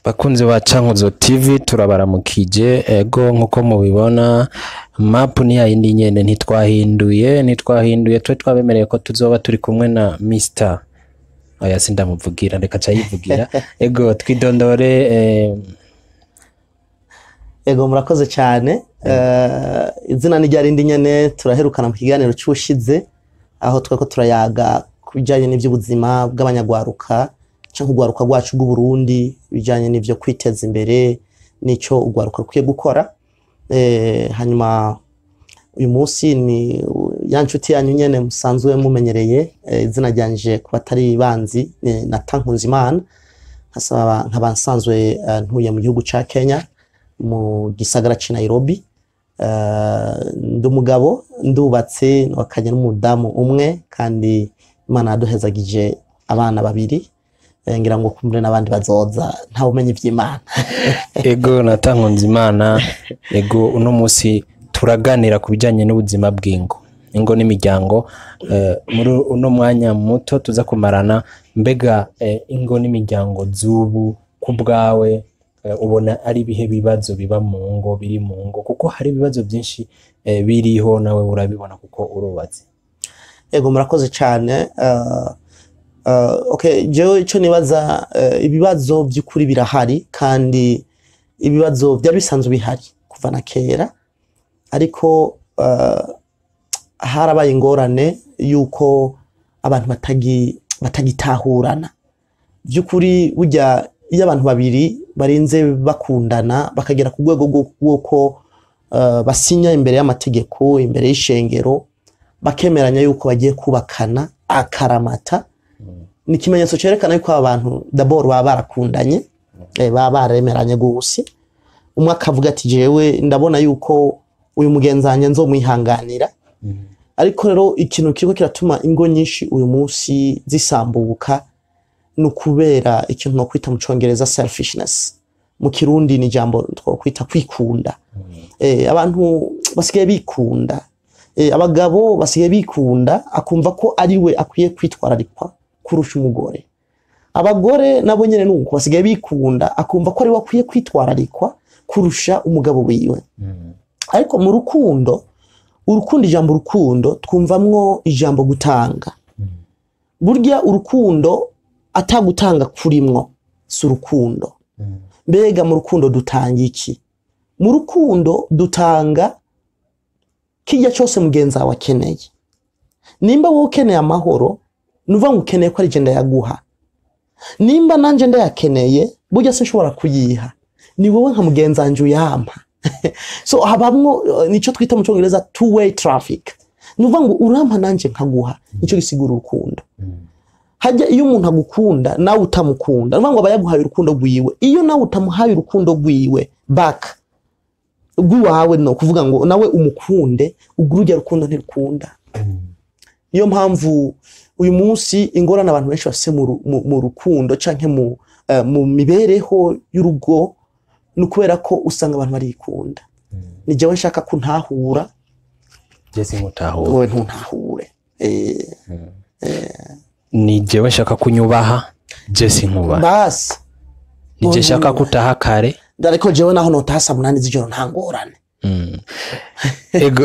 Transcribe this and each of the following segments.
Bakunzi ba Cankuzo TV turabaramukije ego nkuko mubibona map ni yindi nyene ntitwahinduye twe twabemereye ko tuzoba turi kumwe na Mr. Aya sindamuvugira ndeka cayivugira ego twidondore ego murakoze cyane izina ni ryarindi nyene turaherukana mu kiganiro cy'ushize aho tweko turayaga kubijanye n'ivy'ubuzima bw'abanyagwaruka canke ugwaruka rwacu rw'u Burundi bijanye n'ivyo kwiteza imbere nico ugwaruka rukwiye gukora hanyuma uyu munsi ni ya nshuti yanyu nyene musanzwe mumenyereye izina ryanje kuba atari banzi na Tankunzimana nkaba nsanzwe ntuye mu gihugu ca Kenya mu gisagara ca Nairobi ndi umugabo ndubatse wakanye n'umudamu umwe kandi Imana yaduhezagije abana babiri ngira ngo kumure n'abandi bazoza nta umenye ivy'Imana ego na Tankunzimana ego uno munsi turaganira kubijanye n'ubuzima bw'ingo ingo n'imiryango muri uno mwanya muto tuza kumarana mbega ingo n'imiryango zubu kubwawe ubona ari bihe bibazo biba mu ngo biri mu ngo kuko hari ibibazo byinshi biriho nawe urabibona kuko urubatse ego murakoze cyane okay jewe ico nibaza ibibazo by'ukuri birahari kandi ibibazo byari bisanzwe bihari kuva na kera ariko harabaye ingorane yuko abantu batagitahurana by'ukuri burya iyo abantu babiri barinze bakundana bakagera ku rwego rw'uko basinya imbere y'amategeko imbere y'ishengero bakemeranya yuko bagiye kubakana akaramata ni ikimenyetso cerekana yuko abantu d'abord baba barakundanye baba baremeranye gose umwe akavuga ati jewe ndabona yuko uyu mugenzanye nzomwihanganira ariko rero ikintu kiriko kiratuma ingo nyinshi uyu munsi zisambuka no kubera ikintu no kwita mu congereza selfishness mu kirundi ni jambo twokwita kwikunda abantu basigaye bikunda abagabo basigaye bikunda akumva ko ari we akwiye kwitwararikwa kurusha umugore abagore nabo nyene nuko basigaye bikunda akumva ko ari we akwiye kwitwararikwa kurusha umugabo wiwe ariko mu rukundo ijambo rukundo twumvamwo ijambo gutanga burya urukundo atagutanga kurimwo si urukundo mbega mu rukundo dutanga iki mu rukundo dutanga kijya cyose mugenza wawe akeneye nimba wowe ukeneye amahoro nuva ngukeneye ko ari je ndayaguha nimba nanje ndayakeneye burya sinshobora kuyiha ni wowe nka mugenzanje uyampa so habamwo nico twita mu cyongereza two way traffic nuva ngo urampa nanje nkaguha nico gisigura urukundo hajya iyo umuntu agukunda nawe utamukunda nuva ngo abayaguhaye urukundo rwiwe iyo nawe utamuhaye urukundo rwiwe back gwawe no kuvuga ngo nawe umukunde ugurujya rukundo ntirukunda iyo mpamvu uyu munsi ingorana abantu benshi bafise mu rukundo canke mu mibereho y'urugo nukubera ko usanga abantu barikunda ni jewe nshaka ko ntahura jese mutahura wowe ntuntahure ni jewe nshaka kunyubaha jese nkubaha basi ni je nshaka kutaha kare dariko jewe naho notasa munani z'ijoro ntangorane ego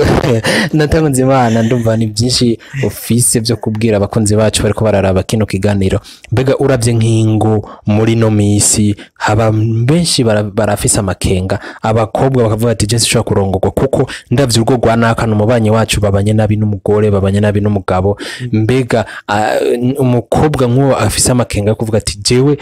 Tankunzimana ndumva ni byinshi office byo kubwira abakunzi bacu bariko bararaba kino kiganiro mbega uravye nk'ingo muri no misi haba benshi barafise amakenga abakobwa bakavuga ati je sishobora kurongorwa kuko ndavye urwo rwanaka n'umubanyi wacu babanye nabi n'umugore babanye nabi n'umugabo mbega umukobwa nk'uwo afise amakenga kuvuga ati jewe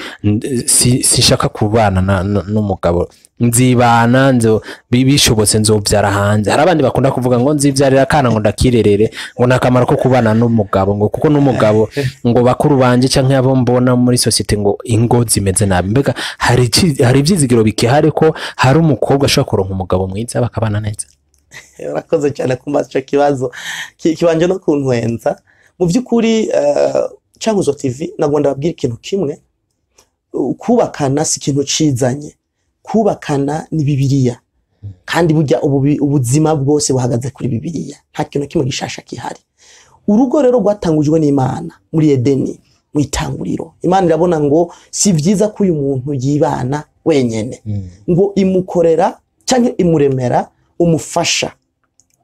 sinshaka kubana n'umugabo nzibana nzo bishobotse nzobyara hanze hari abandi bakunda kuvuga ngo nzivyarira kana ngo ndakirerere ngo nakamara ko kubana n'umugabo ngo kuko n'umugabo ngo bakuru banje canke abo mbona muri societe ngo ingo zimeze nabi mbega hari ivyizigiro bikihari ko hari umukobwa ashobora kuronka umugabo mwiza bakabana neza urakoze cyane kumbaza ico kibazo kibanje no kuntwenza mu byukuri Cankuzo TV nagomba babwira ikintu kimwe kubakana si ikintu cizanye kubakana ni Bibiliya kandi burya ubuzima bwose buhagaze kuri Bibiliya nta kintu kimwe gishasha kihari urugo rero rwatangujwe n'Imana muri Edeni mu itanguriro Imana irabona ngo si vyiza ko uyu muntu yibana wenyene ngo imukorera cyangwa imuremera umufasha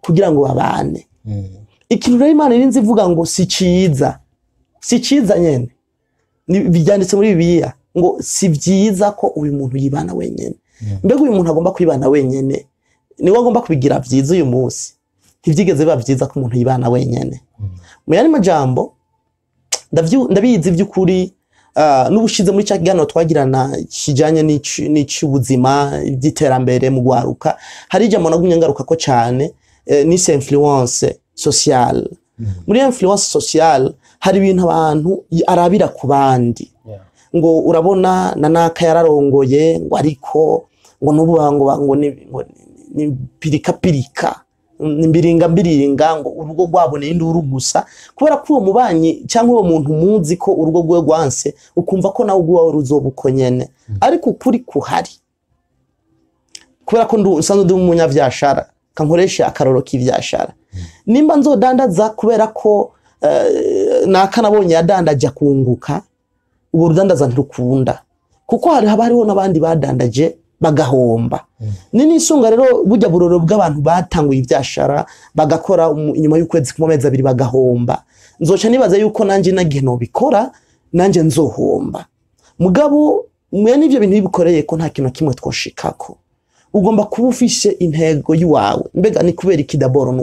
kugira ngo babane. Ikintu rero Imana irinzi ivuga ngo si ciza nyene bijyanditse muri Bibiliya ngo si byiza ko uyu muntu yibana wenyene. Mbega uyu muntu agomba kwibana wenyene niwe agomba kubigira byiza uyu munsi, ntivyigeze biba byiza ko umuntu yibana wenyene. Mu yandi majambo ndabizi by'ukuri n'ubushize muri cya kiganiro twagirana kijanye n'icubuzima by'iterambere mu gwaruka, hari ijambo nagumye ngaruka ko cyane ni influence sociale. Muri influence sociale hari ibintu abantu arabira ku bandi, ngo urabona nanaka yararongoye ngo ariko ngo nubuhango ni pirika nimbiringa ngo urugo rwabone induru gusa, kubera ko uwo mubanyi cyangwa uwo muntu muzi ko urugo rwe rwanse ukumva ko nawe ugwa ruzobuko nyene. Ariko ukuri kuhari, kubera ko nsanzwe ndi umunyavyashara kankoresha akaroro k'ivyashara, nimba nzodandaza kubera ko naka nabonye yadandaje kunguka, ubu rudandaza ntirukunda, kuko hariho n'abandi badandaje bagahomba. Nini isunga rero burya buroro bw'abantu batanguye ivyashara bagakora inyuma y'ukwezi kumwe amezi abiri bagahomba, nzoca nibaza yuko nanje nagihe no bikora nanje nzohomba. Mugabo mwe n'ivyo bintu bikoreye ko nta kintu kimwe twoshikako, ugomba kuba ufishe intego yiwawe. Mbega ni kubera iki d'abord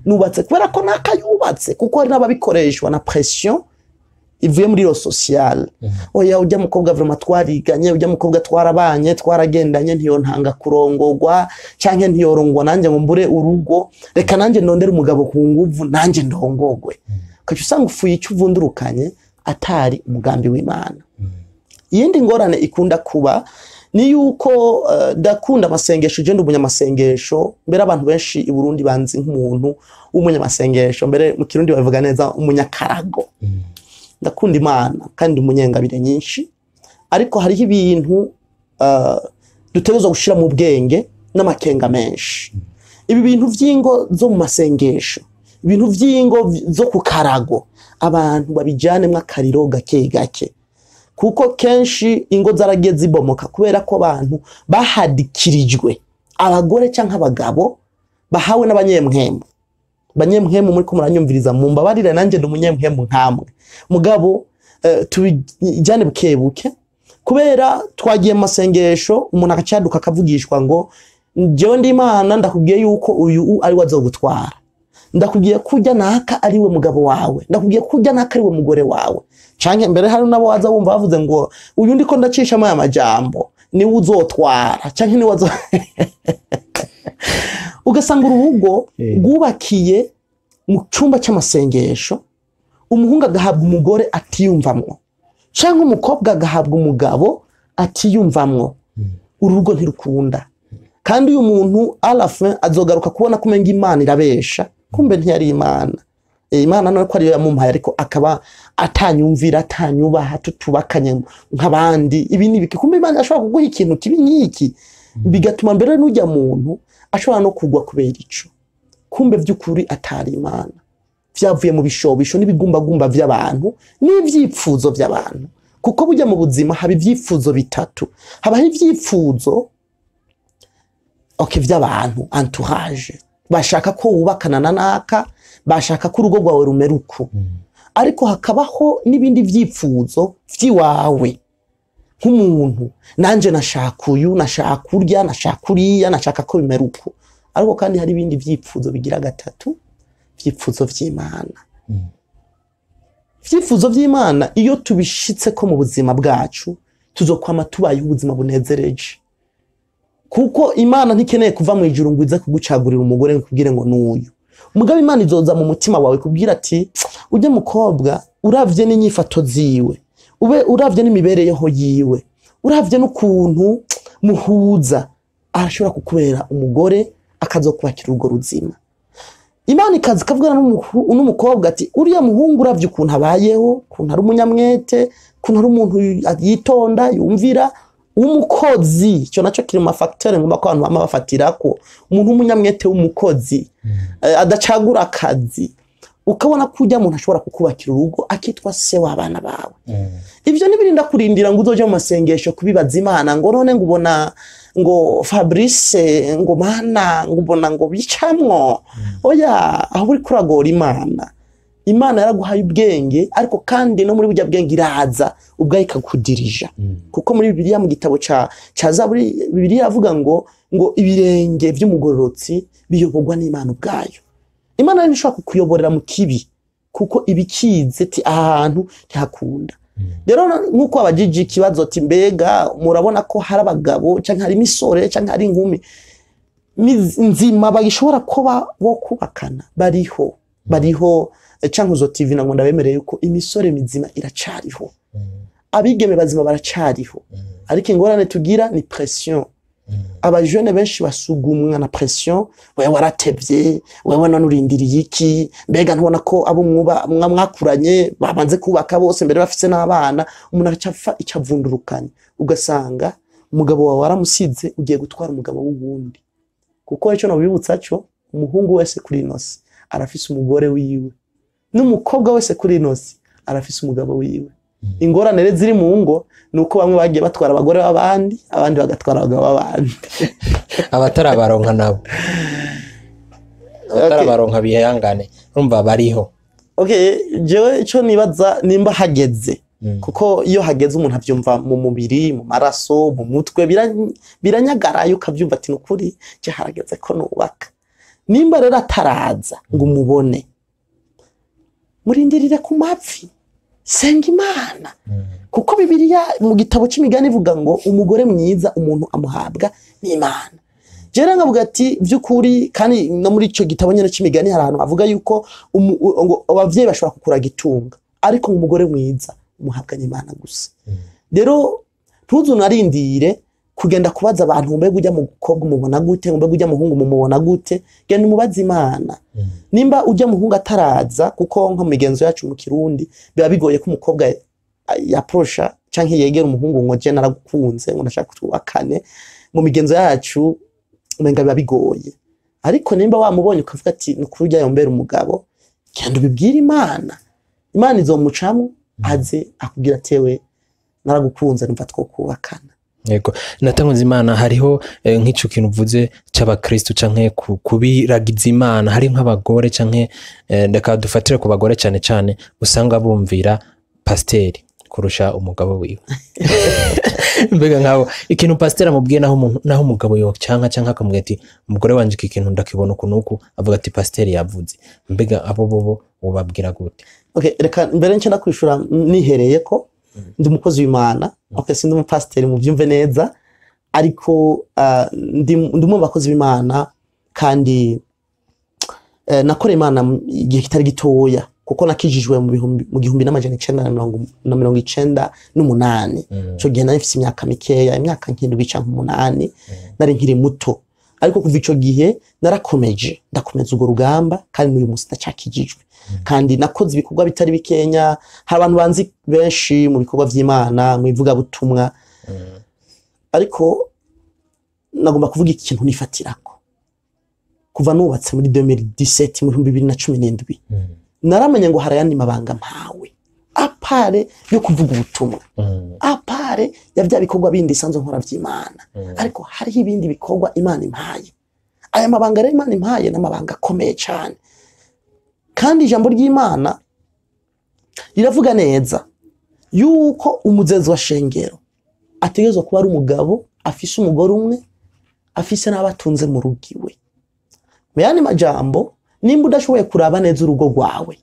nubatse kubera ko nakayubatse, kuko hari n'ababikoreshwa na pression ivuye muri ro social. Oya ujya mukobwa vraiment twariganye, ujya mukobwa twarabanye twaragendanye, ntiyo ntanga kurongorwa canke ntiyorongwa nanje ngo mbure urugo, reka nanje ndondera umugabo ku nguvu nanje ndongogwe. Kacu usanga ufuye icyo uvundurukanye atari umugambi w'Imana. Yindi ngorane ikunda kuba ni yuko ndakunda amasengesho, je ndumunyamasengesho, mbere abantu benshi i Burundi banzi nk'umuntu w'umunyamasengesho, mbere mu Kirundi bavuga neza umunyakarago. Ndakunda Imana kandi umunyengabire nyinshi, ariko hariho ibintu dutegerezwa gushira mu bwenge n'amakenga menshi. Ibi bintu vy'ingo zo mu masengesho, ibintu vy'ingo zo ku karago, abantu babijanemwe akariro gake gake, kuko kenshi ingo zaragiye zibomoka kubera ko abantu bahadikirijwe, abagore canke abagabo bahawe n'abanyemwemu. Banyemwemu muri ko muranyumviriza mumbabarire, nanje ndumunyemwemu nkamwe. Mugabo tubijane bukebuke, kubera twagiye masengesho umuntu akacaduka akavugishwa ngo jewe ndi Imana ndakubwiye yuko uyu ari wazogutwara, ndakubwiye kujya naka ari we mugabo wawe, ndakubwiye kujya naka ari we mugore wawe. Canke mbere hari nabo waza wumva bavuze ngo uyu ndiko ndacisha aya majambo ni uzotwara canke ni wazo ugasanga urugo rwubakiye mu cyumba cy'amasengesho, umuhungu agahabwa umugore atiyumvamwo, cyangwa umukobwa agahabwa umugabo atiyumvamwo. Urugo ntirukunda, kandi uyu muntu alafe azogaruka kubona kumenga Imana irabesha, kumbe ntiyari Imana. Imana no ko ari yamumpaye, ariko akaba atanyumvira atanyubaha, tutubakanye nk'abandi. Ibi ni biki? Kumbe Imana ashobora kuguha ikintu kibi nk'iki, bigatuma mbere n'ujya muntu ashobora no kugwa kubera ico. Kumbe by'ukuri atari Imana, vyavuye mu bishobisho n'ibigumbagumba by'abantu n'ivyipfuzo by'abantu. Kuko bujya mu buzima haba ivyipfuzo bitatu, habaho ivyipfuzo by'abantu, entourage, bashaka ko wubakana na naka, bashaka ko urugo rwawe rumeruko. Ariko hakabaho n'ibindi vyipfuzo vyiwawe nk'umuntu, nanje nashaka uyu, nashaka urya, nashaka uriya, nashaka ko bimeruko. Ariko kandi hari ibindi vyipfuzo bigira gatatu, vyipfuzo vy'Imana. Vyipfuzo vy'Imana iyo tubishitse ko mu buzima bwacu tuzokwama tubaye ubuzima bunezereje, kuko Imana ntikeneye kuva mu ijuru ngo ize kugucagurira umugore kubwire ngo nuyu. Mugabo Imana izoza mu mutima wawe kubwira ati ujye mukobwa uravye n'inyifato ziwe, ube uravye n'imibereyeho yiwe, uravye n'ukuntu muhuza, arashobora kukubera umugore akazokubakira urugo ruzima. Imana ikazi kavugana n'umukobwa ati uriya muhungu uravye ukuntu abayeho, ukuntu ari umunyamwete, ukuntu ari umuntu yitonda yumvira, umukozi. Cyo naco kiri mu facteur ngomba ko abantu bama bafatira ko umuntu umunyamwete w'umukozi adacagura akazi, ukabona ko ujya muntu ashobora kukubakira urugo akitwa se w'abana bawe. Ivyo nibirinda kurindira ngo uzoje mu masengesho kubibaza Imana ngo none ngo ubona ngo Fabrice ngo mana ngo ubona ngo bicamwo. Oya, aho uri kuragora Imana yaraguhaye ubwenge, ariko kandi no muri burya bwenge iraza ubwayo ikakudirija. Kuko muri Bibiliya mu gitabo ca Zaburi, Bibiliya avuga ngo ibirenge by'umugororotsi biyoborwa n'Imana ubwayo. Imana ntishobora kukuyoborera mu kibi kuko ibikize ti ahantu ntihakunda. Rero nkuko abajiji ikibazo ati mbega murabona ko hari abagabo canke hari imisore canke hari inkumi nzima bagishobora kuba bo kubakana? Bariho Cankuzo TV nango ndabemereye yuko imisore mizima iracariho, abigeme bazima baracariho, ariko ingorane tugira ni pression. Abajene benshi basugumwa na pression, wewe waratevye, wewe none urindiriye iki, mbega ntubona ko abo mwakuranye babanze kubaka bose mbere bafise n'abana, umuntu acafa icavundurukanye, ugasanga umugabo wawe waramusize ugiye gutwara umugabo w'uwundi. Kuko ico no bibutsa cyo umuhungu wese kuri inosi arafise umugore wiwe, n'umukobwa wese kuri inosi arafise umugabo wiwe. Ingorane rero ziri mu ngo nuko bamwe bagiye batwara abagore b'abandi, abandi bagatwara abagabo b'abandi. Abatarabaronka nabo abatarabaronka bihangane urumva bariho. Jewe ico nibaza nimba hageze, kuko iyo hageze umuntu avyumva mu mubiri, mu maraso, mu mutwe biranyagarayo ukavyumva ati nukuri je harageze ko nubaka. Nimba rero ataraza ngo umubone, murindirire ku mavi, senga Imana. Kuko Bibiliya mu gitabo c'imigani ivuga ngo umugore mwiza umuntu amuhabwa n'Imana. Jera ngavuga ati vy'ukuri, kandi no muri ico gitabo nyene c'imigani hari ahantu avuga yuko abavyeyi bashobora kukuraga itunga, ariko umugore mwiza umuhabwa n'Imana gusa. Rero ntuzunarindire kugenda kubaza abantu mbega ujya mukobwa umubona gute, mbega ujya muhungu mumubona gute, genda umubaza Imana. Nimba ujya muhungu ataraza, kuko nko migenzo yacu mu Kirundi biba bigoye ko umukobwa yaprosha canke yegera umuhungu ngo je naragukunze ngo nashaka twubakane, mu migenzo yacu umenga biba bigoye. Ariko nimba wamubonye ukavuga ati nukuri ujya yombera umugabo, genda ubibwira Imana, Imana izomucamo aze akubwira tewe naragukunze numva twokubakana. Yego, natanguze Imana hariho nk'ico kintu uvuze c'abakristo canke kubiragiza Imana, hari nk'abagore canke ndeka dufatire ku bagore cyane usanga bumvira pasteri kurusha umugabo wiwe. Mbega nkabo ikintu pasteri amubwiye naho umugabo yo canka akamubwira ati umugore wanje iki kintu ndakibona ukuntu, avuga ati pasteri yavuze. Mbega abo bobo ubabwira gute? Reka mbere nce nakwishura nihereye ko ndi umukozi w'Imana. Sindi umupasiteri mu byumve neza, ariko ndi mu bakozi b'Imana, kandi nakoreye Imana igihe kitari gitoya, kuko nakijijwe mu 1998. Cyo gihe nari mfite imyaka mikeya, imyaka nk'indwi canke 8, nari nkiri muto. Ariko kuva ico gihe narakomeje, ndakomeza urwo rugamba, kandi n'uyu munsi ndacakijijwe. Kandi nakoze ibikorwa bitari bikenya, hari abantu banzi benshi mu bikorwa vy'Imana, mu ivuga butumwa. Ariko nagomba kuvuga ikintu nifatirako. Kuva nubatse muri 2017 mu 2017, naramenye ngo harayandi mabanga mpawe, apare yo kuvuga ubutumwa, apare ya bya bikorwa bindi sanzo nkora vy'Imana, ariko hariho ibindi bikorwa Imana impaye. Aya mabanga rero Imana impaye n'amabanga akomeye cyane. Kandi ijambo ry'Imana riravuga neza yuko umuzezi wa shengero ategerezwa kuba ari umugabo afise umugore umwe, afise n'abatunze mu rugo iwe. Mu yandi majambo, nimba udashoboye kuraba neza urugo rwawe,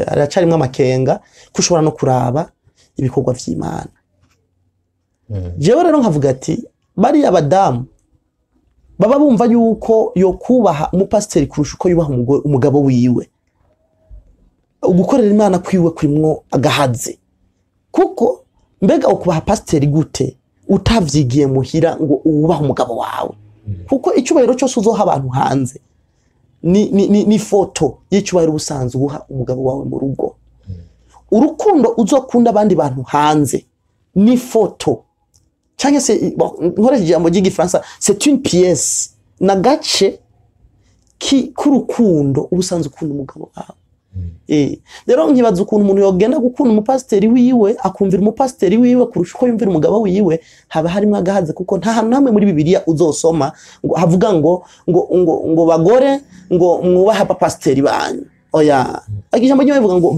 aracarimwe amakenga kushobora no kuraba ibikorwa vy'Imana. Jewe rero nkavuga ati bari abadamu baba bumva yuko yo kubaha umupasiteri kurusha uko yubaha umugabo wiwe, ugukorera Imana kwiwe kurimwo agahaze. Kuko mbega ukubaha pasiteri gute utavyigiye muhira ngo ubaha umugabo wawe? Kuko icubahiro cyose uzoha abantu hanze ni foto y'icubahiro ubusanzwe uha umugabo wawe mu rugo. Urukundo uzokunda abandi bantu hanze ni foto, cyangwa se nkoresha ijambo ry'Igifaransa, c'est une pièce, na gace k'urukundo ubusanzwe ukunda umugabo wawe. Rero nkibaza ukuntu umuntu yogenda gukunda umupasiteri wiwe akumvira umupasiteri wiwe kurusha uko yumvira umugabo wiwe, haba harimo agahaze, kuko nta hantu namwe muri Bibiliya uzosoma ngo havuga ngo bagore ngo mwubahe abapasiteri banyu. Oya, ijambo ry'Imana rivuga ngo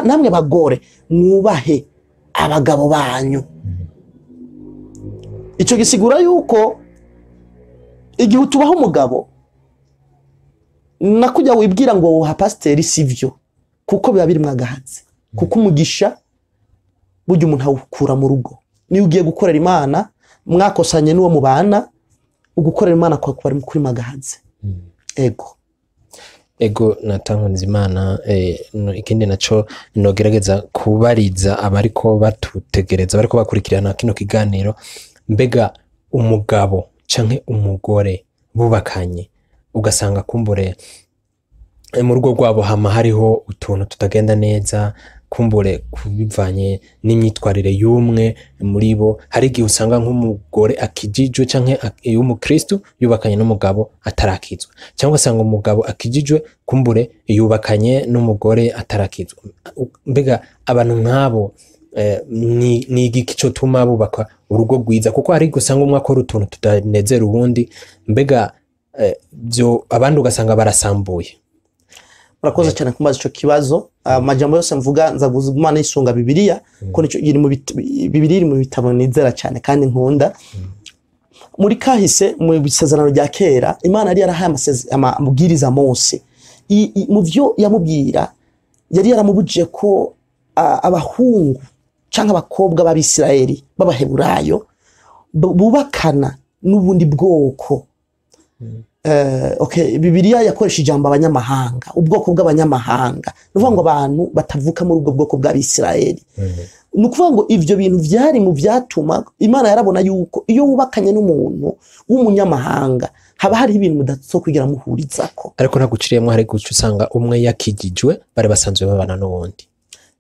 namwe bagore mwubahe abagabo banyu. Icyo gisigura yuko igihe utubaho umugabo nakujya wibwira ngo wuha pasiteri sivyo, kuko biba biri mwagahatse, kuko umugisha burya umuntu awukura mu rugo. Niyo ugiye gukorera Imana mwakosanye n'uwo mubana, ugukorera Imana kwa kuba kuri magahatse. Ego Natankunze Imana. Ikindi naco nogerageza kubariza abariko batutegereza bariko bakurikirana kino kiganiro, mbega umugabo canke umugore bubakanye ugasanga kumbure mu rugo rwabo hama hariho utuntu tutagenda neza, kumbure kubivanye n'imyitwarire y'umwe muri bo. Hari igihe usanga nk'umugore akijijwe canke y'umukristo yubakanye n'umugabo atarakizwa, cyangwa usanga umugabo akijijwe kumbure yubakanye n'umugore atarakizwa. Mbega abantu nk'abo ni igiki cyo tuma bubaka urugo rwiza? Kuko hari gusanga umwe akora utuntu tutanezera ubundi, mbega byo abandi ugasanga barasambuye. Urakoze cyane kumaza ico kibazo. Amajambo yose mvuga nzaguzumana isunga Bibiliya, ko nico iri mu Bibiliya iri mu bitabo nizera cyane kandi nkunda. Muri kahise mu bisezerano rya kera Imana yari yarahaye amabwiriza Mose. Mu byo yamubwira yari yaramubujije ko abahungu canke abakobwa b'Abisirayeli b'Abaheburayo bubakana n'ubundi bwoko. Bibiliya yakoresha ijambo abanyamahanga, ubwoko bw'abanyamahanga, nuvuga ngo abantu batavuka muri ubwo bwoko bw'Abisirayeli. Nukuvuga ngo ivyo bintu vyari mu vyatuma Imana yarabona yuko iyo wubakanye n'umuntu w'umunyamahanga haba hari ibintu mudatso kugira muhurizako. Ariko naguciriyemo hari guca usanga umwe yakijijwe bari basanzwe babana n'uwundi.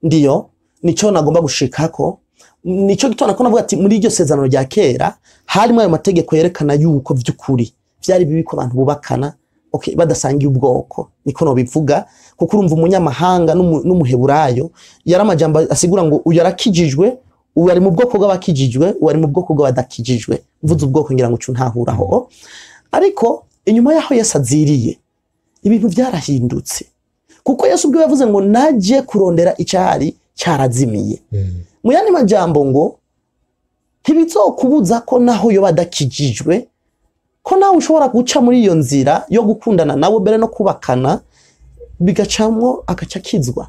Ndiyo nico nagomba gushikako, nico gitona ko navuga ati muri iryo sezerano rya kera harimo ayo mategeko yerekana yuko vy'ukuri vyari bibi ko abantu bubakana badasangiye ubwoko, niko no bivuga. Kuko urumva umunyamahanga n'umuheburayo yaramajambo asigura ngo uyu yarakijijwe, uyu ari mu bwoko bw'abakijijwe, uyu ari mu bwoko bw'abadakijijwe. Mvuze ubwoko ngira ngo ntahuraho. Ariko inyuma yaho Yesu aziriye ibintu byarahindutse, kuko Yesu ubwo yavuze ngo naje kurondera icyari cyarazimiye. Mu yandi majambo ngo ntibizokubuza ko naho yo badakijijwe ko nawe ushobora guca muri iyo nzira yo gukundana nawe mbere no kubakana bigacamwo akacakizwa.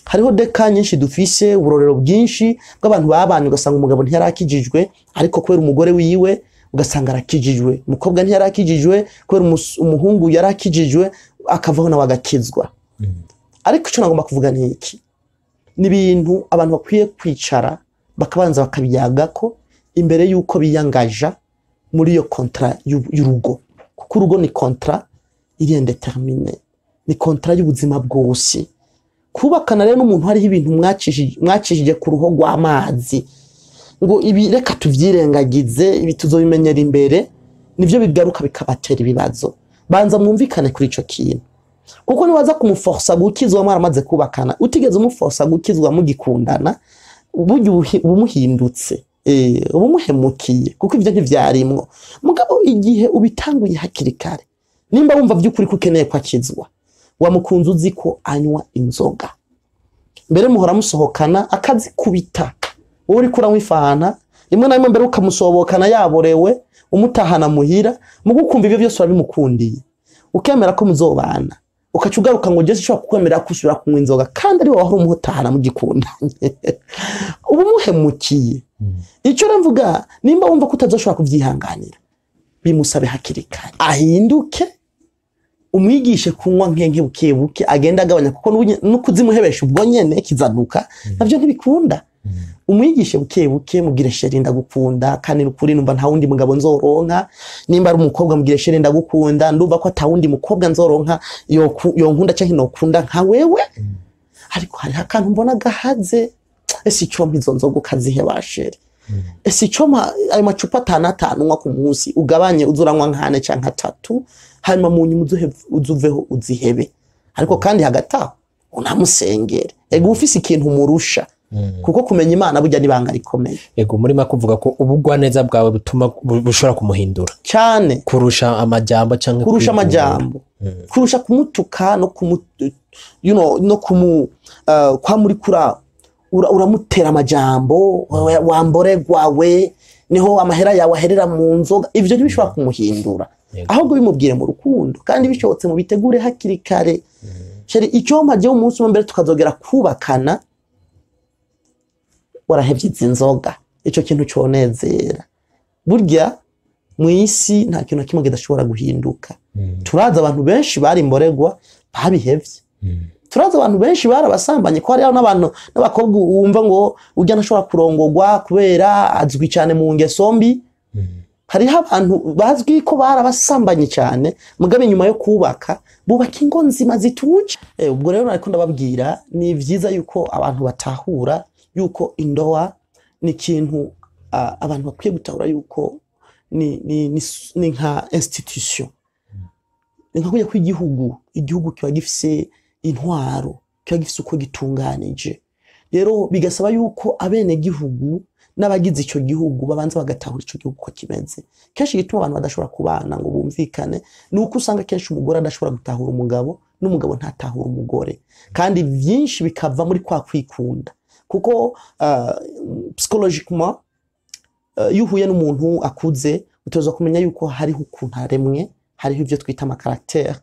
Hariho deka nyinshi dufise, uburorero bwinshi bw'abantu babanye ugasanga umugabo ntiyarakijijwe ariko kubera umugore wiwe ugasanga arakijijwe, umukobwa ntiyarakijijwe kubera umuhungu yarakijijwe akavaho nawe agakizwa. Ariko icyo nagomba kuvuga ni iki, ni ibintu abantu bakwiye kwicara bakabanza bakabiyagako imbere y'uko biyangaja muri iyo kontra y'urugo. Kuko urugo ni kontra iri indetermine, ni kontra y'ubuzima bwose. Kubakana rero n'umuntu hariho ibintu mwacishije ku ruho rw'amazi ngo ibi reka tuvyirengagize, ibi tuzobimenyera imbere, nivyo bigaruka bikabatera ibibazo. Banza mwumvikane kuri ico kintu, kuko niwaza kumuforsa gukizwa mwaramaze kubakana, utigeze umuforsa gukizwa mugikundana, burya ubumuhindutse, ubumuhemukiye, kuko ivyo ntivyarimwo. Mugabo igihe ubitanguye hakiri kare, nimba wumva vy'ukuri ko ukeneye kwakizwa, wamukunze uzi ko anywa inzoga, mbere muhora musohokana akazikubita, wowe uri kuranywa ifanta, rimwe na rimwe mbere ukamusobokana yaborewe, umutahana muhira, mugukumva ivyo byose urabimukundiye, ukemera ko muzobana, ukacugaruka ngo Yesu ashobora kukwemera kusubira kunywa inzoga kandi ari wowe wari umutahana mugikundanye. Ubumuhemukiye. Icyo ramvuga, nimba wumva ko utazoshobora kuvyihanganira, bimusabe hakiri kare ahinduke, umwigishe kunywa nkenke bukebuke, agenda agabanya, kuko nukuzimuhebesha ubwo nyene kizanuka navyo ntibikunda. Umwigishe bukebuke, mubwire sheri ndagukunda kandi nukuri numva nta wundi mugabo nzoronka, nimba ari umukobwa mubwire sheri ndagukunda, ndumva ko ata wundi mukobwa nzoronka yonkunda canke nokunda nka wewe. Ariko hari akantu mbona gahaze, ese icyo mpizo nzoga ukaziheba sheri, ese icoma ayo macupa 5 unywa ku munsi ugabanye uzuranywa nkane canke 3 hanyuma mu nyuma uzuveho uzihebe ariko kandi hagataho unamusengere ego ufise ikintu umurusha kuko kumenya Imana burya nibanga rikomeye ego muri makuvuga ko ubugwa neza bwawe butuma bushobora kumuhindura cyane kurusha amajambo canke kurusha amajambo kurusha kumutuka no no kwa muri kura uramutera amajambo wamboregwawe niho amahera yawe aherera mu nzoga ivyo ntibishobora kumuhindura ahubwo bimubwire mu rukundo kandi bishobotse mu bitegure hakiri kare sheri icyo mpaje umunsi mbere tukazogera kubakana warahevye inzoga ico kintu conezera burya mu isi nta kintu kimwe kidashobora guhinduka turaza abantu benshi bari imboregwa babihevye turaza abantu benshi barabasambanye ko hari n'abantu n'abakobwa wumva ngo ujya nashobora kurongorwa kubera azwi cyane mu ngeso mbi hari abantu bazwi ko barabasambanye cyane mugabe nyuma yo kubaka bubaka ingo nzima zituje ubwo rero nariko ndababwira ni vyiza yuko abantu batahura yuko indoa ni kintu abantu bakwiye gutahura yuko ni nka institution nka kujya igihugu kiba gifise intwaro kiba gifise uko gitunganije rero bigasaba yuko abene gihugu n'abagize ico gihugu babanza bagatahura ico gihugu ko kimeze kenshi gituma abantu badashobora kubana ngo bumvikane nuko usanga kenshi umugore adashobora gutahura umugabo n'umugabo ntatahura umugore kandi byinshi bikava muri kwa kwikunda kuko psychologiquement yuhuye n'umuntu akuze utoza kumenya yuko hari ukuntu aremwe hari ivyo twita ama caractère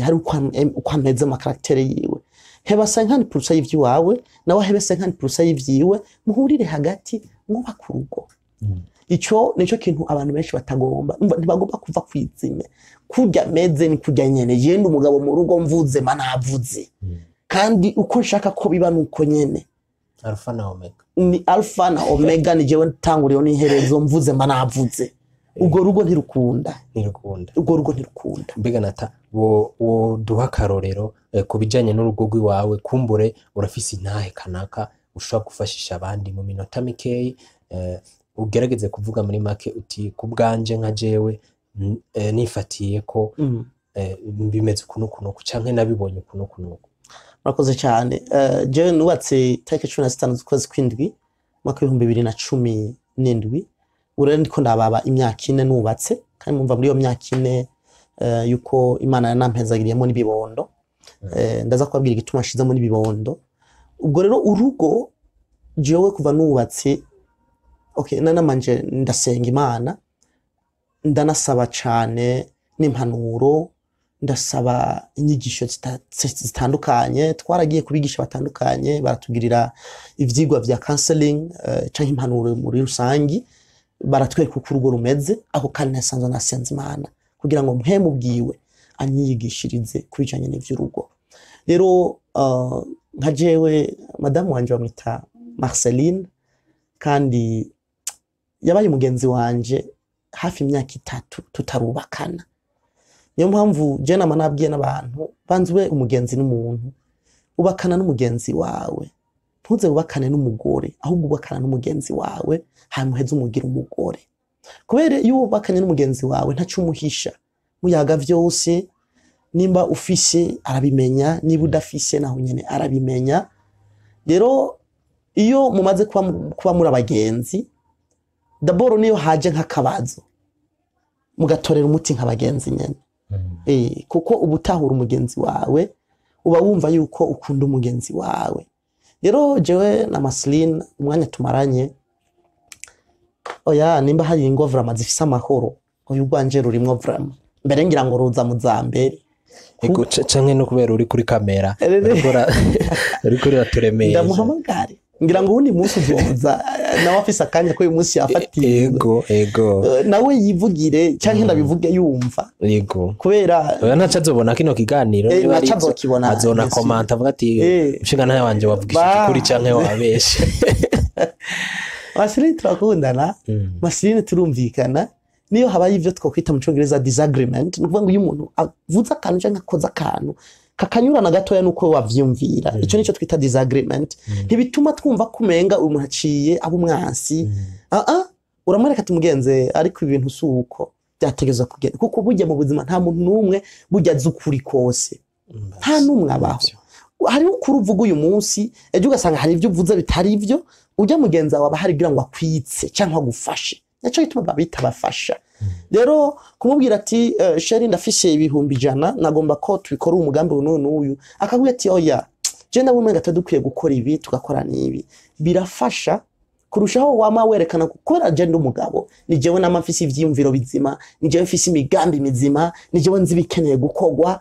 hari uko ameze ama caractère yiwe heba 50% y'ivyiwawe nawe hebe 50% y'ivyiwe muhurire hagati mwubaka urugo ico nico kintu abantu benshi batagomba ntibagomba kuva kwizime kurya meze ni kurya nyene yenda umugabo mu rugo mvuze manavuze kandi uko nshaka ko biba nuko nyene alpha na omega ni alpha na omega ni jewe ntanguriyo n'iherezo mvuze manavuze ubwo rugo ntirukunda ubwo rugo ntirukunda mbega nata wo duha karorero kubijanye n'urugo rwiwawe kumbure urafise intahe kanaka ushobora gufashisha abandi mu minota mikeyi ugerageze kuvuga muri make uti kubganje nka jewe nifatiye ko bimeze kuno canke nabibonye kuno murakoze cyane jewe nubatse tariki 15 z'ukwezi kw'indwi mwaka 2017 urende ndiko ndababa imyaka 4 nubatse kandi mumva muri iyo myaka 4 yuko Imana yanampezagiriyemo n'ibibondo ndaza kubabwira igituma nshizemo n'ibibondo ubwo rero urugo jewe kuva nubatse nanamanje ndasenga Imana ndanasaba cyane n'impanuro ndasaba inyigisho zitandukanye twaragiye kubigisha batandukanye baratugirira ivyigwa vya counseling canke impanuro muri rusangi baratwereka uko urugo rumeze ako kandi nasanzwe nasenze Imana kugira ngo mpemubwiwe anyigishirize kubijanye n'ivy'urugo rero nka jewe madamu wanje bamwita Marceline kandi yabaye umugenzi wanje hafi imyaka 3 tutarubakana niyo mpamvu je nama nabwiye n'abantu banzwe umugenzi n'umuntu ubakana n'umugenzi wawe ntuze ubakane n'umugore ahubwo ubakana n'umugenzi wawe hamuheze umugira umugore kubera iyo ubakanye n'umugenzi wawe ntacu umuhisha muyaga vyose nimba ufise arabimenya niba udafise naho nyene arabimenya rero iyo mumaze kuba muri abagenzi daboro niyo haje nk'akabazo mugatorera umuti nk'abagenzi nyene kuko ubutahura umugenzi wawe uba wumva yuko ukunda umugenzi wawe rero jewe na Marceline umwanya tumaranye oya nimba hari ingovrama zifise amahoro uyu rwanje rurimwo vrama mbere ngira ngo ruza mu zambere ego canke no kubera uri kuri kamera uri kuri raturemeye ndamuhamagare ngira ngo ubundi munsi uzoza nawe afise akanya ko uyu munsi yafatiye ego nawe yivugire canke ndabivuge yumva ego kubera oya ntaca azobona kino kiganiro niba ari azokibona azona comment avuga ati ushinga nawe wanje wavugishije kuri canke wabeshe Marceline turakundana Marceline turumvikana niyo habaye ivyo twokwita mu Cyongereza disagreement nukuvuga ngo iyo umuntu avuze akantu canke akoza akantu kakanyurana gatoya nuko wavyumvira ico nico twita disagreement ntibituma twumva kumenga uyu muntu aciye abo mwansi uramwereka ati mugenzi ariko ibintu suko byategezwa kugenda kuko burya mu buzima nta muntu numwe burya azi ukuri kose nta numwe abaho hari ukuri uvuga uyu munsi ejo ugasanga hari ibyo uvuze bitari ibyo ujya mugenzi wawe bahari kugira ngo akwitse cyangwa agufashe naco gituma babita bafasha rero kumubwira ati sheri ndafishe ibihumbi 100 nagomba ko tubikora umugambi n'uyu akabwira ati oya je ndabona gatadukwiye gukora ibi tugakora nibi birafasha kurushaho wama werekana gukora je ndumugabo ni jewe namafisi ivyimviro bizima ni jewe mfisi imigambi mizima ni jewe nzi bikeneye gukogwa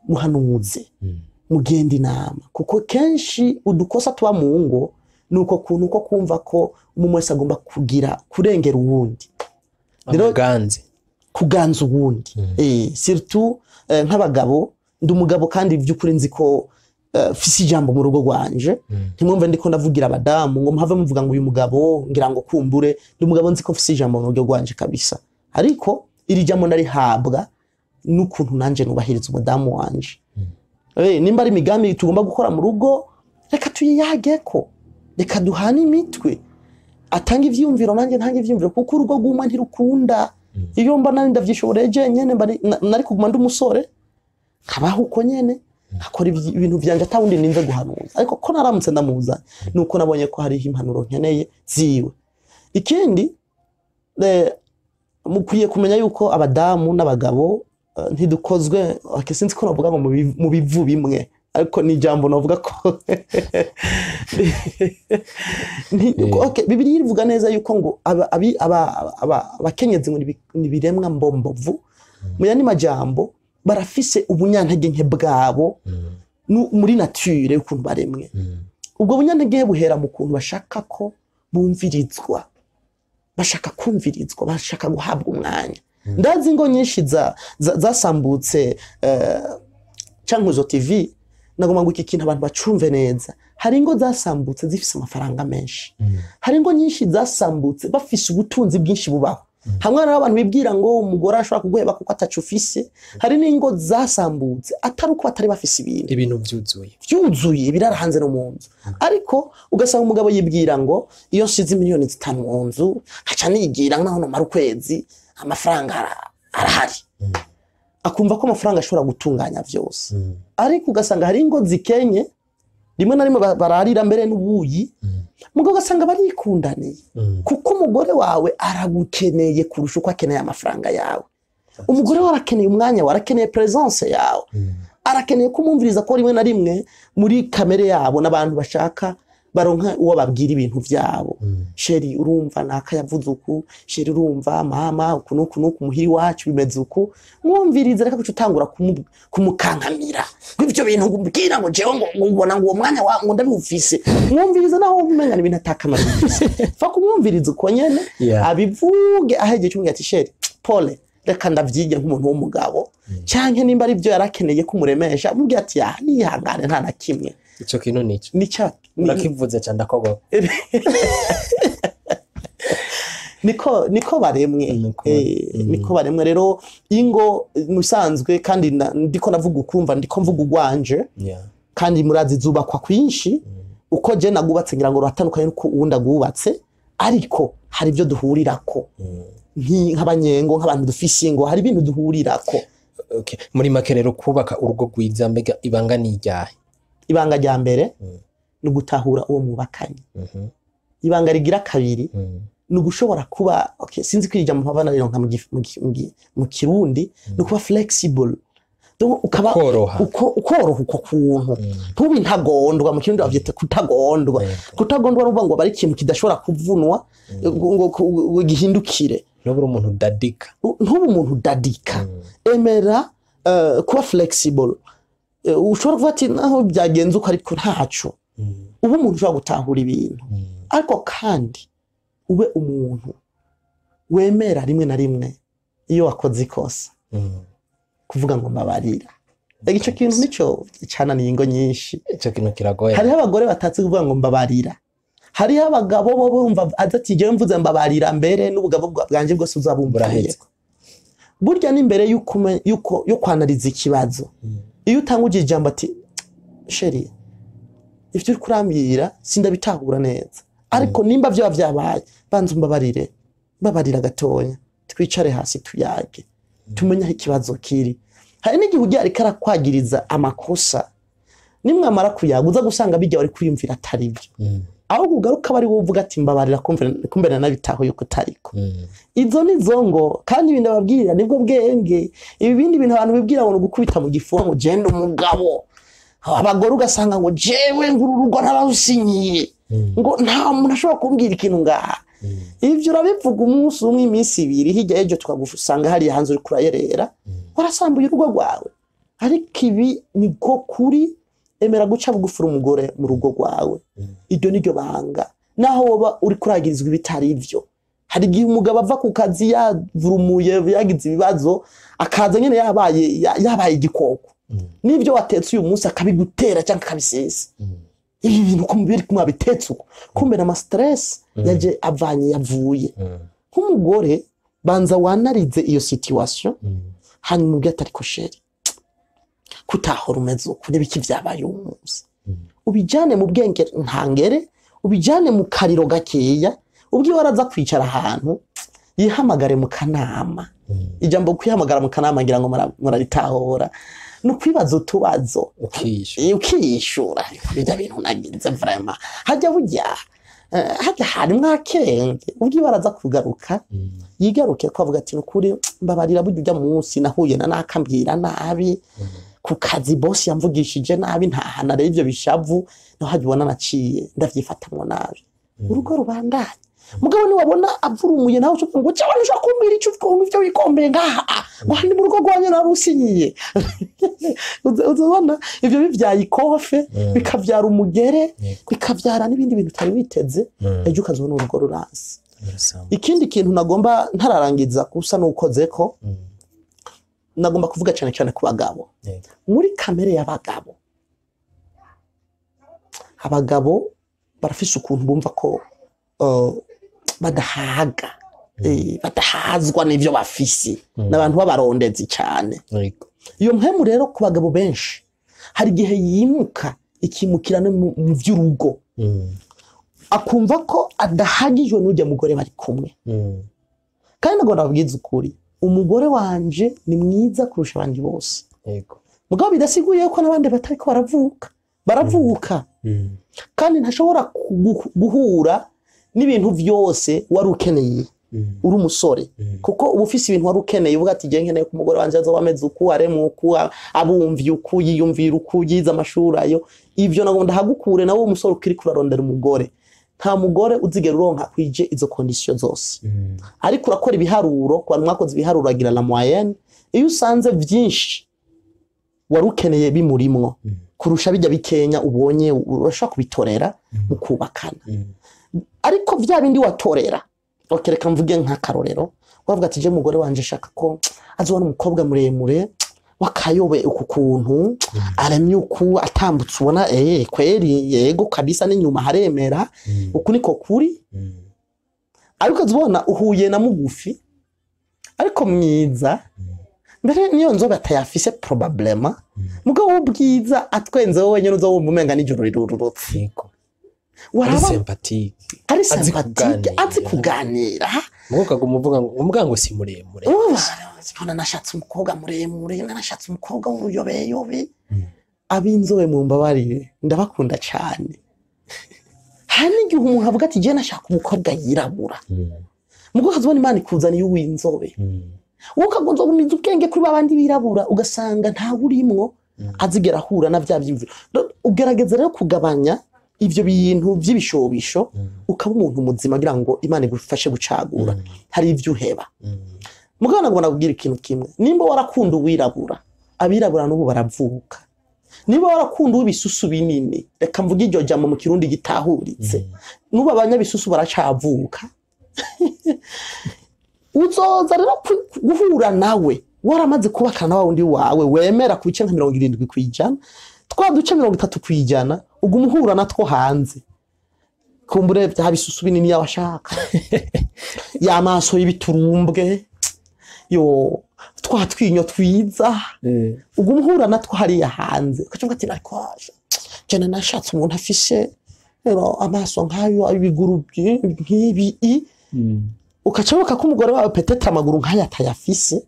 muhanuze mugenda inama kuko kenshi udukosa tuba mu ngo nuko kuntu ko kumva ko umwe wese agomba kugira kurengera uwundi rero kuganza uwundi surtout nk'abagabo ndumugabo kandi by'ukuri nzi ko fisi ijambo mu rugo rwanje ntimwumve ndiko ndavugira abadamu ngo muhave muvuga ngo uyu mugabo ngira ngo kumbure ndumugabo nzi ko fisi ijambo mu rugo rwanje kabisa ariko iri jambo narihabwa n'ukuntu nanje nubahiriza umudamu wanje nimba ari imigambi tugomba gukora mu rugo reka tuyiyageko reka duhana imitwe atanga ivyumviro nanjye ntanga ivyumviro kuko urugo rw'umwe ntirukunda iyo mba nari ndavyishobore je nyene nari kuguma ndi umusore kabaho uko nyene akora ibintu vyanje atawundi ninze guhanuza ariko ko naramutse ndamuza nuko nabonye ko hari impanuro nkeneye ziwe ikindi mukwiye kumenya yuko abadamu n'abagabo ntidukozwe sinzi ko navuga ngo mu bivu bimwe ariko ni jambo navuga ko Bibiliya ivuga neza yuko ngo abakenyezi ngo nibiremwa mbombovu mu yandi majambo barafise ubunyantege nke bwabo muri nature ukuntu baremwe ubwo bunyantege buhera mu kuntu bashaka ko bumvirizwa bashaka kumvirizwa bashaka guhabwa umwanya ndazi ngo nyinshi zasambutse Cankuzo TV nagomba ngo iki kintu abantu bacumve neza hari ingo zasambutse zifise amafaranga menshi hari ingo nyinshi zasambutse bafise ubutunzi bwinshi bubaho hamwe n'abantu bibwira ngo umugore ashobora kuguheba kuko atacufise hari n'ingo zasambutse atari uko batari bafise ibintu byuzuye birarahanze no mu nzu ariko ugasanga umugabo yibwira ngo iyo nsize miliyoni 5 mu nzu haca nigira naho no mara ukwezi amafaranga arahari akumva ko amafaranga ashobora gutunganya byose ariko ugasanga hari ingo zikenye rimwe na rimwe bararira mbere n'ubuyi mugo ugasanga barikundaniye kuko umugore wawe aragukeneye kurusha uko akeneye amafaranga yawe umugore wawe arakeneye umwanya wawe arakeneye presence yawe arakeneye kumumviriza ko rimwe na rimwe muri kamere yabo n'abantu bashaka baronka uwo babwira ibintu byabo sheri urumva nakayavuze uku sheri urumva mama uku muhiri wacu bimeze uku mwumvirize reka gucutangura kumukankamira kw'ivyo bintu ngumbwira ngo jewe ngo ubona ngo uwo mwanya ngo ndabufise mwumvirize naho umenya ibintu atakamara fa kumwumviriza uko nyene abivuge aheje cyumwe ati sheri pole reka ndavyige nk'umuntu w'umugabo cyanke nimba ari byo yarakeneye kumuremesha mubwiye ati ya nihangane nta nakimwe ico kintu nico urakivuze cyane ndakogwa niko baremwe niko baremwe rero ingo musanzwe kandi ndiko navuga ukumva ndiko mvuga ugwanje kandi murazi zubakwa kwinshi uko je nagubatse ngira ngo ratandukanye nuko uwunda gubatse ariko hari byo duhurirako nk'abanyengo nk'abantu dufise ingo hari ibintu duhurirako muri make rero kubaka urugo rwiza mbega ibanga ni ryahe ibanga rya mbere no gutahura uwo mubakanye ibanga rigira kabiri no gushobora kuba sinzi kwirija mu pavana rero nka mu kirundi no kuba flexible donc ukaba ukoroha uko kuntu tubi ntagondwa mu kirundi bavyita kutagondwa ruvuga ngo bari ikintu kidashobora kuvunwa ngo gihindukire nubura umuntu dadika emera kuba flexible ushobora kuvuga ati naho byagenze uko ariko ntaco ubu umuntu ushobora gutahura ibintu ariko kandi ube umuntu wemera rimwe na rimwe iyo wakoze ikosa kuvuga ngo mbabarira ico kintu nico cyana ni ingo nyinshi ico kintu kiragoye hari abagore batatse kuvuga ngo mbabarira hari abagabo bo bumva azatigiye mvuze mbabarira mbere n'ubugabo bwanje bwose uzabumbura hetse burya ni mbere yuko kwanariza ikibazo iyo utanguje ijambo ati sheri ivyo uri kurambira sindabitahura neza ariko nimba vyo vyabaye banza mbabarira gatonya twicare hasi tuyage tumenye aho ikibazo kiri. Hari n'igihe ugiye ariko arakwagiriza amakosa nimwamara kuyaguza gusanga bijya wari kwiyumvira atari byo aho kugaruka bari wovuga ati mbabarira kumbe nabitaho yuko tariko. Izo ni zongo kandi ibintu babwirira nibwo bwenge. Ibi bindi bintu abantu bibwira ngo gukubita mu gifungo genda umugabo abagore ugasanga ngo jewe ngururugo nararusinyiye ngo nta muntu ashobora kumbwira ikintu ngaha. Ivyo urabivuga umunsi umwe iminsi ibiri hirya ejo tukagusanga hari hanze uri kurayerera warasambuye urugo rwawe. Ariko ibi niko kuri emera guca bugufura umugore mu rugo rwawe. Iryo niryo banga naho woba uri kuragirizwa ibitari ivyo. Hari igihe umugabo ava ku kazi yavurumuye yagize ibibazo akaza nyene yabaye igikoko n'ivyo watetse uyu munsi akabigutera cyangwa akabisesa. Ibi bintu kumubiri kumabitetse uko kumbe na stress yaje avanye yavuye. Nk'umugore banza wanarize iyo situation hanyuma ubwo atari ko sheri kutahora umeze uko n'ibiki vyabaye umunsi ubijane mu bwenge ntangere ubijane mu kariro gakeya ubwo waraza kwicara ahantu yihamagare mu kanama. Ijambo kwihamagara mu kanama ngira ngo muraritahora no kwibaza utubazo ukishura bijya bintu nagize vraiment hajya bujya hajya hari mwakenge ubwo baraza kugaruka yigaruke ko avuga ati nukuri mbabarira bujya munsi nahuye na nakambwira nabi ku kazi boss yamvugishije nabi ntahana rero ivyo bishavu no hajibona naciye ndavyifatamwe nabi urugo rubandanye. Mugabo ni wabona avurumuye nawe cyo ngo cyabana ushaka kumbira icyo uko ivyo wikombe ngaha ngo ndi mu rugo rwanye narusinyiye. Uzobona ivyo bivyaye ikofe bikavyara umugere bikavyara n'ibindi bintu utari witeze ejo ukazona urugo ruranse. Ikindi kintu nagomba ntararangiza kusa nukoze ko nagomba kuvuga cyane cyane ku bagabo muri kamere y'abagabo. Abagabo barafise ukuntu bumva ko badahaga badahazwa n'ivyo bafise n'abantu b'abarondezi cyane. Iyo mpemu rero ku bagabo benshi hari gihe yimuka ikimukirana mu vy'urugo akumva ko adahagijwe n'ujya mugore bari kumwe. Kandi nagomba babwiza ukuri umugore wanje ni mwiza kurusha abandi bose. Mugabo bidasiguye ko n'abandi batari ko baravuka kandi ntashobora guhura n'ibintu vyose wari ukeneye uri umusore kuko ubufise ibintu wari ukeneye uvuga ati je nkeneye ku mugore wanje azoba ameze uko aremwe uko abumvye uko yiyumvira uko yiza amashuri ayo. Ivyo nagomba hagukure nawe umusore ukiri kurarondera umugore nta mugore uzigera uronka kwije izo condition zose. Ariko urakora ibiharuro kwa mwakoze ibiharuro agira la moyenne iyo usanze vyinshi wari ukeneye bimurimwo kurusha bijya bikenya ubonye urashaka kubitorera mukubakana. Ariko vya bindi watorera okereka mvuge nka karorero wavuga ati je mugore wanje shaka ko azobona umukobwa muremure wakayobe uku kuntu aramye uku atambutse ubona kweri yego kabisa n'inyuma haremera uku niko kuri. Ariko azobona uhuye na mugufi ariko mwiza mbere niyo nzobe atayafise probablement mugabo ubwiza atwenze wowe nyene uzobumva umenga n'ijoro rirurutse. Ari sympathique azi kuganira muvuga umuvuga ngo si muremure Sibona nashatse umukobwa muremure nashatse umukobwa w'uruyobeyobe. Abinzobe mu mbabarire ndabakunda cyane. Hani igihe umuntu avuga ati je nashaka umukobwa yirabura mugo hazobona Imana ikuzaniye uw'inzobe ukagonza ubumiza ubwenge kuri babandi birabura ugasanga nta burimwo azigera hura na vya byimviro. Ugerageza rero kugabanya ivyo bintu vy'ibishobisho ukaba umuntu muzima kugira ngo Imana igufashe gucagura. Hari ivyo uheba mugabo nagomba kugira ikintu kimwe nimba warakunda uwirabura abirabura n'ubu baravuka. Niba warakunda ubisusu binini reka mvuge iryo jambo mu kirundi gitahuritse nuba abanyabisusu baracavuka. Uzoza rero guhura nawe waramaze kubakana wawe undi wawe wemera ku bice nka 70% twa duce 30% ugumuhura natwo hanze kumbure bya bisusu binini yabashaka yamaso y'ibiturumbwe yo twa twinyo twiza ugumuhura natwo hari hanze ukacuvuga ati nakwaje cyane nashatse umuntu afishe rero amaso nkayo ibiguru nk'ibi ukacabuka ko umugore wawe petete amaguru nk'aya atayafise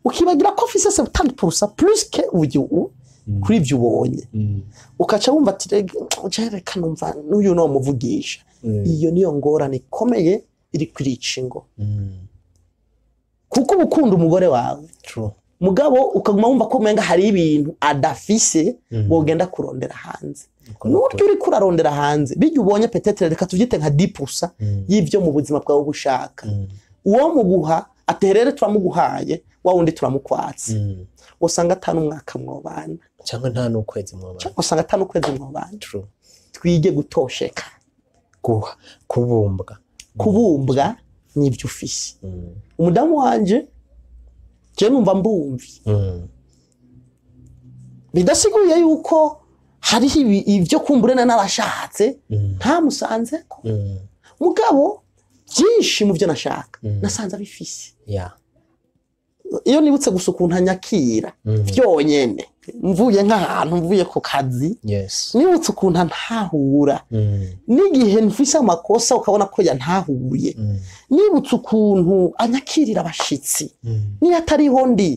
ukibagira ko afise 70% plus que uyu kuri ibyo ubonye ukaca wumva ati reka numva n'uyu no muvugisha iyo niyo ngorane ikomeye iri kurica ingo kuko ukunda umugore wawe mugabo ukaguma wumva ko menga hari ibintu adafise wogenda kurondera hanze n'uryo uri kurarondera hanze bijya ubonye petete reka tuvyite nka 10% y'ivyo mu buzima bwawe gushaka uwo muguha aterere turamuguhaye wa wundi turamukwatse usanga atanu umwaka mwobana cyangwa nta n'ukwezi mwobana cyangwa usanga atanu ukwezi mwobana twige gutosheka kubumbwa n'ibyo ufise umudamu wanje je numva mbumvi bidasiguye yuko hari ibyo kumburena n'abashatse nta musanzeko mugabo byinshi mu byo nashaka nasanze abifise iyo nibutse gusa ukuntu anyakira byonyene mvuye nk'ahantu mvuye ku kazi nibutse ukuntu ntahura n'igihe nfise amakosa ukabona ko yantahuye nibutse ukuntu anyakirira abashitsi niyo atariho ndi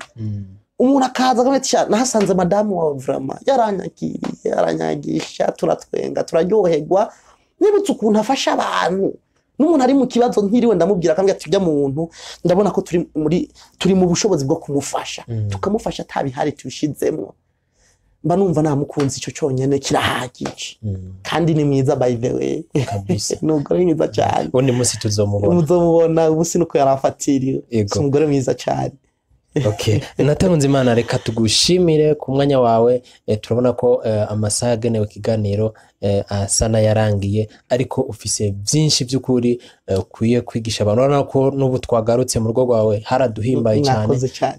umuntu akaza akamenya nahasanze madamu wa vraiment yaranyakiriye yaranyagisha turatwenga turaryoherwa nibutse ukuntu afasha abantu n'umuntu ari mu kibazo nkiriwe ndamubwira akambwira ati bya muntu ndabona ko turi mu bushobozi bwo kumufasha tukamufasha tabihari tubishizemo mba numva namukunze ico cyonyene kirahagije kandi ni mwiza by the way kabisa nuko ari mwiza cyane undi munsi tuzomubona ubusi nuko yarafatiriwe umugore mwiza cyane Okay, natanze Imana reka tugushimire ku mwanya wawe turabona ko amasaha yagenewe kiganiro asana yarangiye ariko ufise byinshi by'ukuri ukwiye kwigisha abantu urabona ko n'ubu twagarutse mu rugo rwawe haraduhimbaye cyane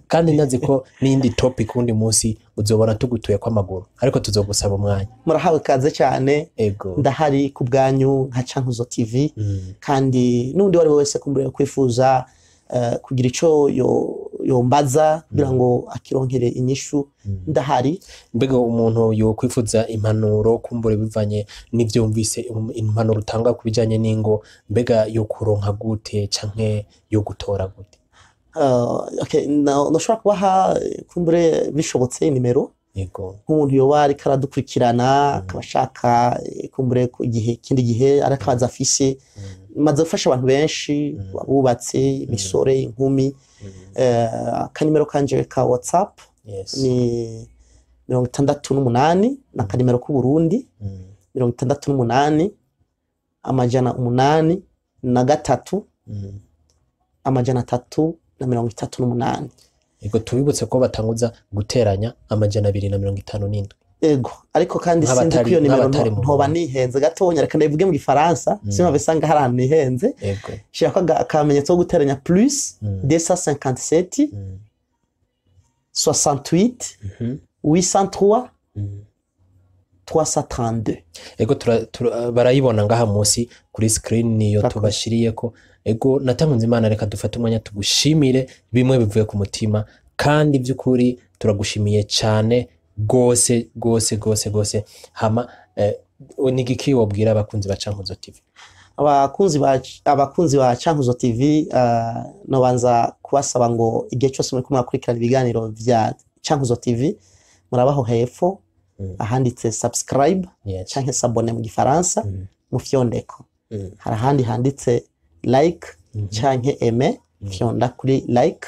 kandi ndazi ko n'indi topic undi munsi uzobona tugutuye kwa maguru ariko tuzogusaba umwanya murahawe kaze cyane ndahari ku bwanyu nka Cankuzo TV kandi n'undi wari wese kumbure kwifuza kugira ico yombaza kugira ngo akironkere inyishu ndahari mbega umuntu yo kwifuza impanuro kumbure bivanye n'ivyo umvise impanuro utanga kubijanye n'ingo mbega yo kuronka gute canke yo gutora gute okay noshobora kubaha kumbure bishobotse nimero yego nk'umuntu yoba ari karadukurikirana akabashaka kumbure ku gihe kindi gihe arakaza afise maze gufasha abantu benshi bubatse imisore inkumi akanimero kanje ka WhatsApp ni 68 na kanimero ku Burundi 68 amajana 8 na gatatu amajana 338 ego tubibutse ko batanguza guteranya amajana 257 ego ariko kandi sinzi ko iyo nimero ntoba nihenze gatonya reka ndavuge mu gifaransa sima besanga harana nihenze ego shaka akamenyetso guteranya plus 257 68 803 332 ego barayibona ngaha munsi kuri screen niyo tubashiriye ko ego natanze Imana reka dufate umwanya tugushimire bimwe bivuye ku mutima kandi by'ukuri turagushimiye cyane gose hama nigiki wobwira abakunzi ba Cankuzo TV abakunzi ba Cankuzo TV nobanza kubasaba ngo igihe cyose muri kumurakurikirana ibiganiro vya Cankuzo TV murabaho hepfo ahanditse subscribe canke s'abonner mu gifaransa mu fyondeko hari ahandi handitse like canke aimer fyonda kuri like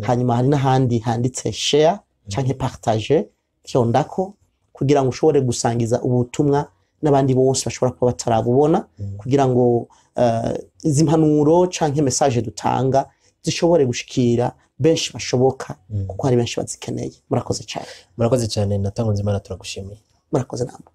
hanyuma hari n'ahandi handitse share canke partager fyondako kugira ngo ushobore gusangiza ubutumwa n'abandi bose bashobora kuba batarabubona kugira ngo izi mpanuro canke message dutanga zishobore gushikira benshi bashoboka kuko hari benshi bazikeneye murakoze cyane natanze Imana turagushimiye murakoze namwe